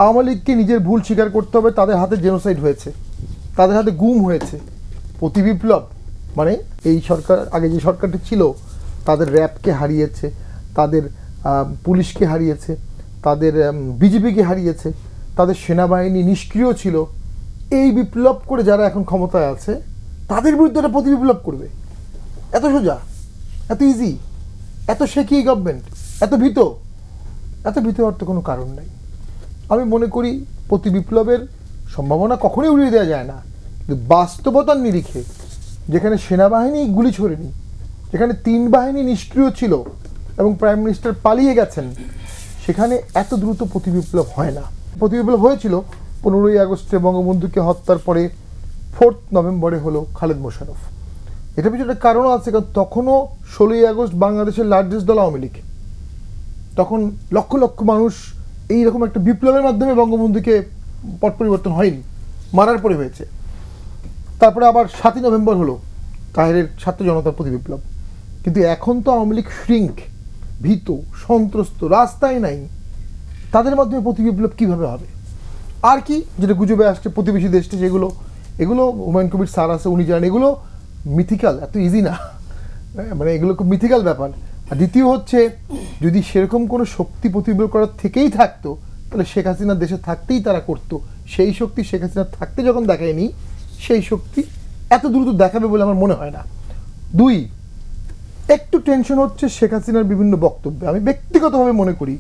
আওয়ামী লীগকে নিজের ভুল স্বীকার করতে হবে, তাদের হাতে জেনোসাইড হয়েছে, তাদের হাতে গুম হয়েছে। প্রতিবিপ্লব মানে এই সরকার, আগে যে সরকারটি ছিল তাদের র্যাবকে হারিয়েছে, তাদের পুলিশকে হারিয়েছে, তাদের বিজেপিকে হারিয়েছে, তাদের সেনাবাহিনী নিষ্ক্রিয় ছিল। এই বিপ্লব করে যারা এখন ক্ষমতায় আছে তাদের বিরুদ্ধে একটা প্রতিবিপ্লব করবে? এত সোজা, এত ইজি, এত শেখি গভর্নমেন্ট, এত ভীত হওয়ার তো কোনো কারণ নাই। আমি মনে করি প্রতিবিপ্লবের সম্ভাবনা কখনোই উড়িয়ে দেওয়া যায় না, কিন্তু বাস্তবতার নিরিখে যেখানে সেনাবাহিনী গুলি ছোড়েনি, যেখানে 3 বাহিনী নিষ্ক্রিয় ছিল এবং প্রাইম মিনিস্টার পালিয়ে গেছেন, সেখানে এত দ্রুত প্রতিবিপ্লব হয় না। প্রতিবিপ্লব হয়েছিল 15ই আগস্টে বঙ্গবন্ধুকে হত্যার পরে, 4 নভেম্বরে হলো খালেদ মোশাররফ। এটা পিছনে কারণও আছে, কারণ তখনও 16ই আগস্ট বাংলাদেশের লার্জেস্ট দল আওয়ামী লীগ। তখন লক্ষ লক্ষ মানুষ এইরকম একটা বিপ্লবের মাধ্যমে বঙ্গবন্ধুকে পট পরিবর্তন হয়নি, মারার পরে হয়েছে। তারপরে আবার 7ই নভেম্বর হলো তাহেরের ছাত্র জনতার প্রতিবিপ্লব। কিন্তু এখন তো আওয়ামী লীগ শ্রিঙ্ক, ভীত, সন্ত্রস্ত, রাস্তায় নাই। তাদের মাধ্যমে প্রতিবিপ্লব কীভাবে হবে? আর কি যেটা গুজবে আসছে প্রতিবেশী দেশটি, এগুলো হুমায়ুন কবির স্যার আছে, উনি জানেন এগুলো মিথিক্যাল, এত ইজি না, মানে এগুলো খুব মিথিক্যাল ব্যাপার। আর দ্বিতীয় হচ্ছে, যদি সেরকম কোনো শক্তি প্রতিবিপ্লব করার থেকেই থাকতো তাহলে শেখ হাসিনা দেশে থাকতেই তারা করতো। সেই শক্তি শেখ হাসিনা থাকতে যখন দেখায়নি, সেই শক্তি এত দ্রুত দেখাবে বলে আমার মনে হয় না। 2, একটু টেনশন হচ্ছে শেখ হাসিনার বিভিন্ন বক্তব্যে। আমি ব্যক্তিগতভাবে মনে করি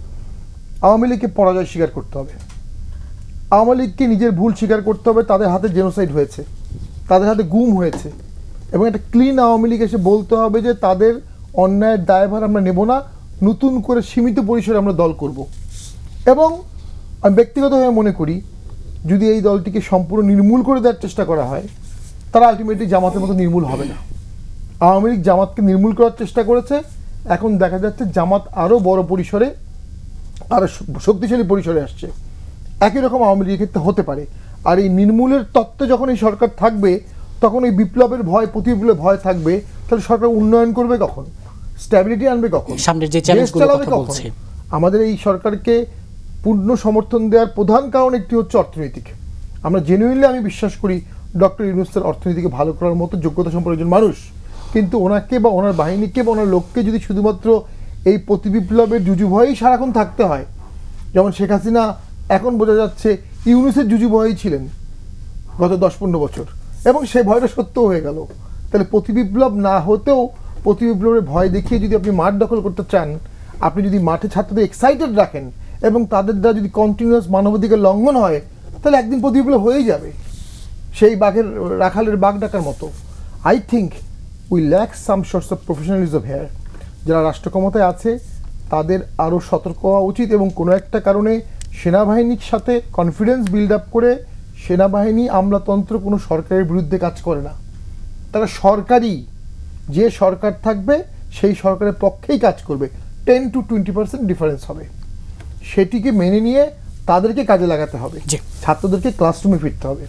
আওয়ামী লীগকে পরাজয় স্বীকার করতে হবে, আওয়ামী লীগকে নিজের ভুল স্বীকার করতে হবে। তাদের হাতে জেনোসাইড হয়েছে, তাদের হাতে গুম হয়েছে, এবং একটা ক্লিন আওয়ামী লীগ এসে বলতে হবে যে তাদের অন্যায়ের দায়ভার আমরা নেব না, নতুন করে সীমিত পরিসরে আমরা দল করব। এবং আমি ব্যক্তিগতভাবে মনে করি যদি এই দলটিকে সম্পূর্ণ নির্মূল করে দেওয়ার চেষ্টা করা হয়, তারা আলটিমেটলি জামাতের মতো নির্মূল হবে না। আওয়ামী লীগ জামাতকে নির্মূল করার চেষ্টা করেছে, এখন দেখা যাচ্ছে জামাত আরও বড় পরিসরে, আরও শক্তিশালী পরিসরে আসছে। একই রকম আওয়ামী লীগের ক্ষেত্রে হতে পারে। আর এই নির্মূলের তত্ত্বে যখন এই সরকার থাকবে, তখন এই বিপ্লবের ভয়, প্রতিবিপ্লবের ভয় থাকবে। তাহলে সরকার উন্নয়ন করবে কখন? স্ট্যাবিলিটি আনবে কখন? সামনের যে চ্যালেঞ্জগুলো কথা বলছে, আমাদের এই সরকারকে পূর্ণ সমর্থন দেওয়ার প্রধান কারণ একটি হচ্ছে অর্থনৈতিক। আমরা জেনুইনলি, আমি বিশ্বাস করি ডক্টর ইউনূসের অর্থনীতিকে ভালো করার মতো যোগ্যতা সম্পন্ন একজন মানুষ, কিন্তু ওনাকে বা ওনার বাহিনীকে বা ওনার লোককে যদি শুধুমাত্র এই প্রতিবিপ্লবের জুজু ভয়েই সারাক্ষণ থাকতে হয়, যেমন শেখ হাসিনা এখন বোঝা যাচ্ছে ইউনূসের জুজু ভয়েই ছিলেন গত 10-15 বছর, এবং সেই ভয়টা সত্য হয়ে গেল। তাহলে প্রতিবিপ্লব না হতেও প্রতিবিপ্লবের ভয় দেখিয়ে যদি আপনি মাঠ দখল করতে চান, আপনি যদি মাঠে ছাত্রদের এক্সাইটেড রাখেন এবং তাদের দ্বারা যদি কন্টিনিউয়াস মানবাধিকার লঙ্ঘন হয়, তাহলে একদিন প্রতিবিপ্লব হয়েই যাবে, সেই রাখালের বাঘ ডাকার মতো। I think we lack some sorts of professionalism here. যারা রাষ্ট্র ক্ষমতায় আছে তাদের আরও সতর্ক হওয়া উচিত, এবং কোনো একটা কারণে সেনাবাহিনীর সাথে কনফিডেন্স বিল্ড আপ করে, সেনাবাহিনী আমলাতন্ত্র কোনো সরকারের বিরুদ্ধে কাজ করে না, তারা সরকারি, যে সরকার থাকবে সেই সরকারের পক্ষেই কাজ করবে। 10 to 20% ডিফারেন্স হবে, সেটিকে মেনে নিয়ে তাদেরকে কাজে লাগাতে হবে, ছাত্রদেরকে ক্লাসরুমে ফিরতে হবে।